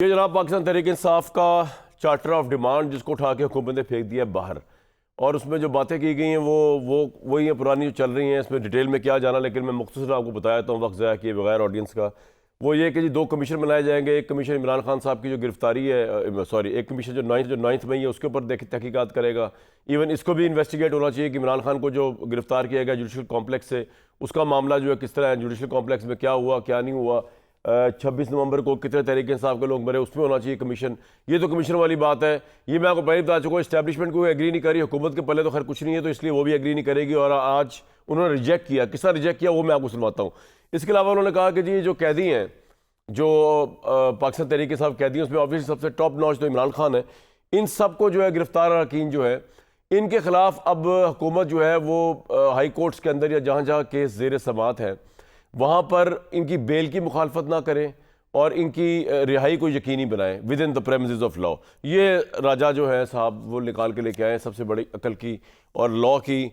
یہ جناب پاکستان تحریک انصاف کا چارٹر آف ڈیمانڈ جس کو اٹھا کے حکومت نے پھینک دیا ہے باہر، اور اس میں جو باتیں کی گئی ہیں وہی ہیں پرانی جو چل رہی ہیں. اس میں ڈیٹیل میں کیا جانا، لیکن میں مختصر آپ کو بتایا تو وقت ضائع کیے بغیر آڈینس کا. وہ یہ کہ جی 2 کمیشن بنائے جائیں گے. ایک کمیشن عمران خان صاحب کی جو گرفتاری ہے، ایک کمیشن جو 9 مئی ہے اس کے اوپر تحقیقات کرے گا. ایون اس کو بھی انویسٹیگیٹ ہونا چاہیے کہ عمران خان کو جو گرفتار کیا گیا جوڈیشل کمپلیکس سے، اس کا معاملہ جو ہے کس طرح ہے، جوڈیشل کمپلیکس میں کیا ہوا کیا نہیں ہوا. 26 نومبر کو کتنے تحریک انصاف کے لوگ مرے، اس میں ہونا چاہیے کمیشن. یہ تو کمیشن والی بات ہے. یہ میں آپ کو پہلے بتا چکا ہوں، اسٹیبلشمنٹ کوئی ایگری نہیں کر رہی، حکومت کے پلے تو خیر کچھ نہیں ہے، تو اس لیے وہ بھی ایگری نہیں کرے گی. اور آج انہوں نے ریجیکٹ کیا. کس طرح ریجیکٹ کیا وہ میں آپ کو سنواتا ہوں. اس کے علاوہ انہوں نے کہا کہ جی جو قیدی ہیں، جو پاکستان تحریک انصاف قیدی ہیں، اس میں آبویسلی سب سے ٹاپ نوچ تو عمران خان ہے. ان سب کو جو ہے گرفتار اراکین جو ہے، ان کے خلاف اب حکومت جو ہے وہ ہائی کورٹس کے اندر یا جہاں جہاں کیس زیر سماعت ہے وہاں پر ان کی بیل کی مخالفت نہ کریں اور ان کی رہائی کو یقینی بنائیں with in the premises of law. یہ راجہ جو ہے صاحب وہ نکال کے لے کے آئے سب سے بڑی عقل کی اور لا کی.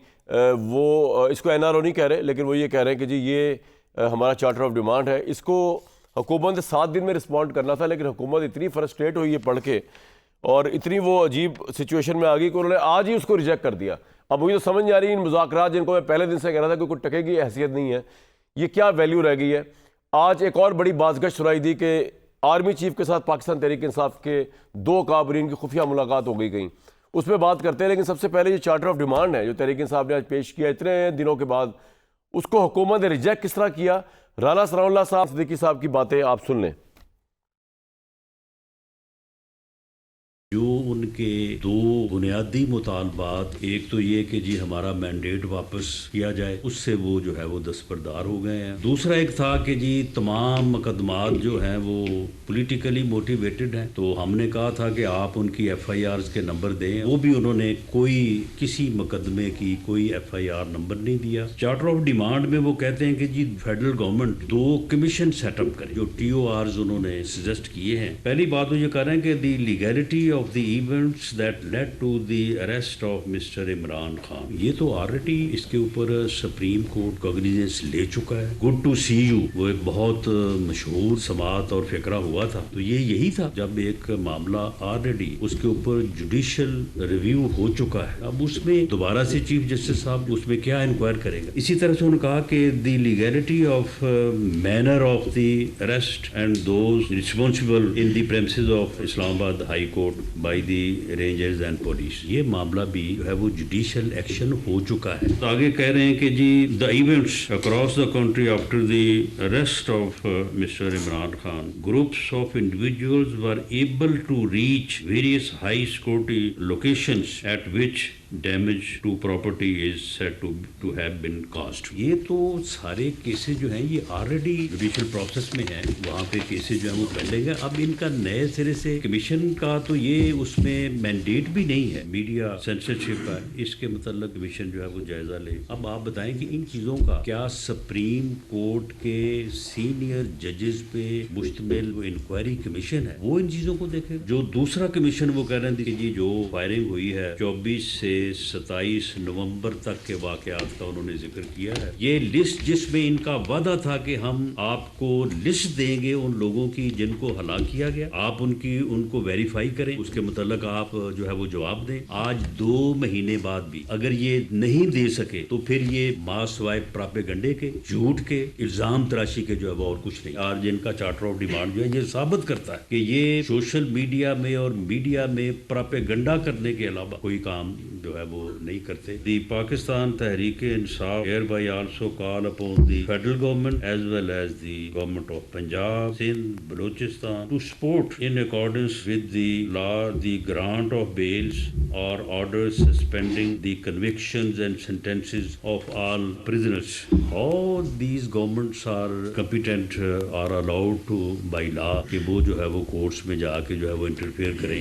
وہ اس کو NRO نہیں کہہ رہے، لیکن وہ یہ کہہ رہے ہیں کہ جی یہ ہمارا چارٹر آف ڈیمانڈ ہے. اس کو حکومت نے 7 دن میں رسپونڈ کرنا تھا، لیکن حکومت اتنی فرسٹریٹ ہوئی ہے پڑھ کے اور اتنی وہ عجیب سچویشن میں آ گئی کہ انہوں نے آج ہی اس کو ریجیکٹ کر دیا. اب مجھے تو سمجھ نہیں آ رہی ان مذاکرات جن کو میں پہلے دن سے کہہ رہا تھا کہ کوئی ٹکے کی حیثیت نہیں ہے، یہ کیا ویلیو رہ گئی ہے. آج ایک اور بڑی بازگشت سنائی دی کہ آرمی چیف کے ساتھ پاکستان تحریک انصاف کے 2 کابرین کی خفیہ ملاقات ہو گئی. اس پہ بات کرتے ہیں، لیکن سب سے پہلے یہ چارٹر آف ڈیمانڈ ہے جو تحریک انصاف نے آج پیش کیا اتنے دنوں کے بعد، اس کو حکومت نے ریجیکٹ کس طرح کیا. رانا ثناء اللہ صاحب صدیقی صاحب کی باتیں آپ سن لیں. جو ان کے 2 بنیادی مطالبات، ایک تو یہ کہ جی ہمارا مینڈیٹ واپس کیا جائے، اس سے وہ جو ہے وہ دستبردار ہو گئے ہیں. دوسرا ایک تھا کہ جی تمام مقدمات جو ہیں وہ پولیٹیکلی موٹیویٹڈ ہیں، تو ہم نے کہا تھا کہ آپ ان کی FIRs کے نمبر دیں. وہ بھی انہوں نے کسی مقدمے کی کوئی FIR نمبر نہیں دیا. چارٹر آف ڈیمانڈ میں وہ کہتے ہیں کہ جی federal government 2 commission set up کرے. جو TORs انہوں نے سجیسٹ کیے ہیں، پہلی بات وہ یہ کہہ رہے ہیں کہ the legality of the events that led to the arrest of Mr. Imran Khan. یہ تو آلریڈی اس کے اوپر سپریم کورٹ کوگنیزنس لے چکا ہے. گڈ ٹو سی یو وہ ایک بہت مشہور سماعت اور فقرہ ہوا تھا، تو یہ یہی تھا جب ایک معاملہ آلریڈی اس کے اوپر جوڈیشل ریویو ہو چکا ہے. اب اس میں دوبارہ سے چیف جسٹس صاحب اس میں کیا انکوائر کرے گا. اسی طرح سے انہوں نے کہا کہ the legality of manner of the arrest and those responsible in the premises of Islamabad high court by the Rangers and police. یہ معاملہ بھی جو ہے وہ جوڈیشل ایکشن ہو چکا ہے. تو آگے کہہ رہے ہیں کہ جی the events across the country after the arrest of Mr Imran Khan, groups of individuals were able to reach various high security locations at which damage to property is said to have been caused. یہ تو سارے cases جو ہیں یہ already judicial process میں ہیں، وہاں پہ کیسز جو ہیں وہ پینڈنگ ہیں. اب ان کا نئے سرے سے کمیشن کا تو یہ اس میں مینڈیٹ بھی نہیں ہے، میڈیا سینسرشپ ہے، اس کے متعلق کمیشن جو ہے وہ جائزہ لے. اب آپ بتائیں کہ ان چیزوں کا کیا سپریم کورٹ کے سینئر ججز پہ مشتمل وہ انکوائری کمیشن ہے وہ ان چیزوں کو دیکھے. جو دوسرا کمیشن وہ کہہ رہے ہیں کہ جی جو فائرنگ ہوئی ہے 24 سے 27 نومبر تک کے واقعات کا انہوں نے ذکر کیا ہے. یہ لسٹ جس میں ان کا وعدہ تھا کہ ہم آپ کو لسٹ دیں گے ان لوگوں کی جن کو ہلاک کیا گیا، آپ ان کو ویریفائی کریں، اس کے متعلق آپ جو ہے وہ جواب دیں. آج 2 مہینے بعد بھی اگر یہ نہیں دے سکے تو پھر یہ ماس وائپ پراپیگنڈے کے، جھوٹ کے، الزام تراشی کے جو ہے وہ اور کچھ نہیں. اور جن کا چارٹر آف ڈیمانڈ جو ہے یہ ثابت کرتا ہے کہ یہ سوشل میڈیا میں اور میڈیا میں پراپیگنڈا کرنے کے علاوہ کوئی کام جو ہے وہ نہیں کرتے. دی Pakistan Tehreek Insaf hereby also call upon the federal government as well as the government of Punjab, Sindh, Balochistan to support in accordance with the law the grant of bails or orders suspending the convictions and sentences of all prisoners. All these governments are competent are allowed to by law کہ وہ جو ہے وہ courts میں جا کے جو ہے وہ انٹرفیئر کریں.